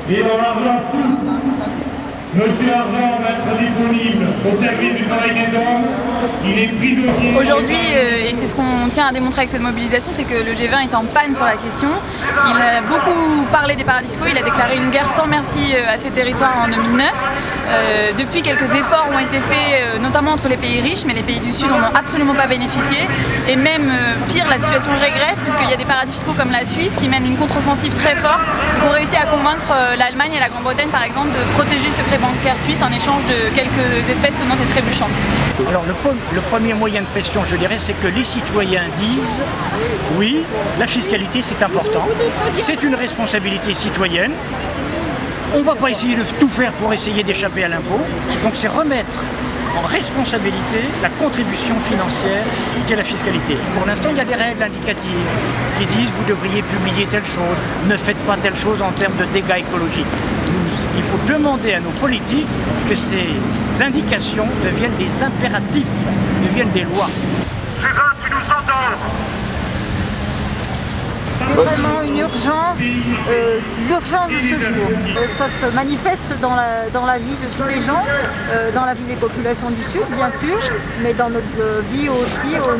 Et dans l'argent sous, Monsieur Argent va être disponible au service du travail des hommes. Il est prisonnier. Aujourd'hui, et c'est ce qu'on tient à démontrer avec cette mobilisation, c'est que le G20 est en panne sur la question. Il a beaucoup parlé des paradis fiscaux, il a déclaré une guerre sans merci à ces territoires en 2009. Depuis, quelques efforts ont été faits, notamment entre les pays riches, mais les pays du Sud n'en ont absolument pas bénéficié. Et même pire, la situation régresse, puisqu'il y a des paradis fiscaux comme la Suisse qui mènent une contre-offensive très forte et qui ont réussi à convaincre l'Allemagne et la Grande-Bretagne, par exemple, de protéger le secret bancaire suisse en échange de quelques espèces sonnantes et trébuchantes. Alors le premier moyen de pression, je dirais, c'est que les citoyens disent oui, la fiscalité c'est important, c'est une responsabilité citoyenne, on ne va pas essayer de tout faire pour essayer d'échapper à l'impôt, donc c'est remettre en responsabilité la contribution financière qu'est la fiscalité. Pour l'instant, il y a des règles indicatives qui disent vous devriez publier telle chose, ne faites pas telle chose en termes de dégâts écologiques. Il faut demander à nos politiques que ces indications deviennent des impératifs, deviennent des lois. C'est vraiment une urgence, l'urgence de ce jour. Ça se manifeste dans la vie de tous les gens, dans la vie des populations du Sud bien sûr, mais dans notre vie aussi au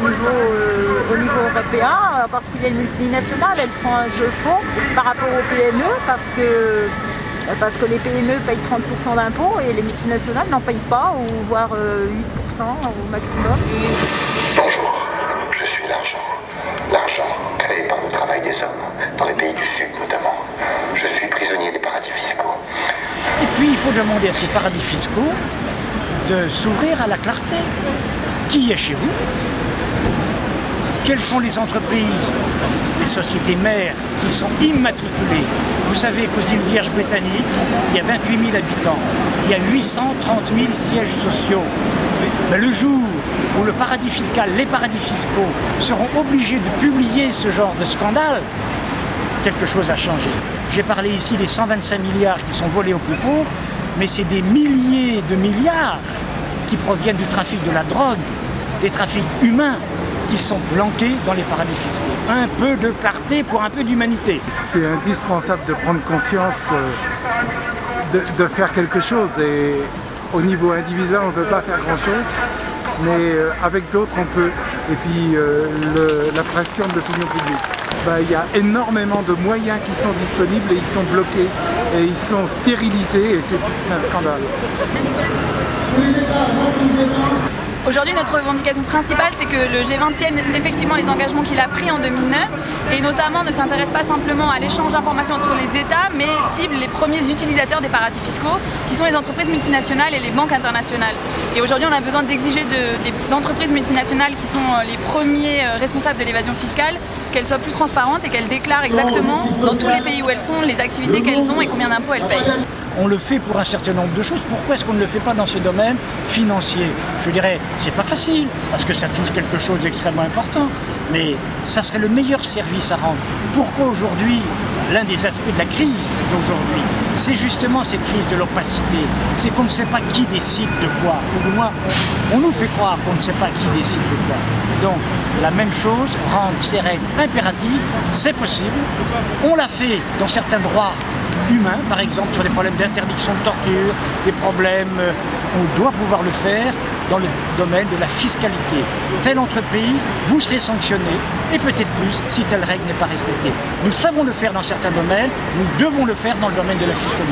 niveau européen, en particulier les multinationales, elles font un jeu faux par rapport aux PME parce que les PME payent 30% d'impôts et les multinationales n'en payent pas, ou voire 8% au maximum. Bonjour, je suis l'argent. L'argent créé par le travail des hommes, dans les pays du Sud notamment. Je suis prisonnier des paradis fiscaux. Et puis il faut demander à ces paradis fiscaux de s'ouvrir à la clarté. Qui est chez vous? Quelles sont les entreprises, les sociétés mères qui sont immatriculées? Vous savez qu'aux îles Vierges britanniques, il y a 28 000 habitants, il y a 830 000 sièges sociaux. Mais le jour où le paradis fiscal, les paradis fiscaux seront obligés de publier ce genre de scandale, quelque chose a changé. J'ai parlé ici des 125 milliards qui sont volés aux plus pauvres, mais c'est des milliers de milliards qui proviennent du trafic de la drogue, des trafics humains, qui sont planqués dans les paradis fiscaux. Un peu de clarté pour un peu d'humanité. C'est indispensable de prendre conscience de faire quelque chose. Et au niveau individuel, on ne peut pas faire grand-chose, mais avec d'autres, on peut. Et puis, la pression de l'opinion publique. Il y a énormément de moyens qui sont disponibles et ils sont bloqués. Et ils sont stérilisés et c'est un scandale. Aujourd'hui, notre revendication principale, c'est que le G20 tienne effectivement les engagements qu'il a pris en 2009 et notamment ne s'intéresse pas simplement à l'échange d'informations entre les États, mais cible les premiers utilisateurs des paradis fiscaux, qui sont les entreprises multinationales et les banques internationales. Et aujourd'hui, on a besoin d'exiger des entreprises multinationales qui sont les premiers responsables de l'évasion fiscale, qu'elles soient plus transparentes et qu'elles déclarent exactement dans tous les pays où elles sont les activités qu'elles ont et combien d'impôts elles payent. On le fait pour un certain nombre de choses. Pourquoi est-ce qu'on ne le fait pas dans ce domaine financier? Je dirais, c'est pas facile, parce que ça touche quelque chose d'extrêmement important, mais ça serait le meilleur service à rendre. Pourquoi aujourd'hui, l'un des aspects de la crise d'aujourd'hui, c'est justement cette crise de l'opacité. C'est qu'on ne sait pas qui décide de quoi, ou du moins, on nous fait croire qu'on ne sait pas qui décide de quoi. Donc, la même chose, rendre ces règles impératives, c'est possible. On l'a fait dans certains droits humains, par exemple sur les problèmes d'interdiction de torture, des problèmes, on doit pouvoir le faire dans le domaine de la fiscalité. Telle entreprise, vous serez sanctionné, et peut-être plus si telle règle n'est pas respectée. Nous savons le faire dans certains domaines, nous devons le faire dans le domaine de la fiscalité.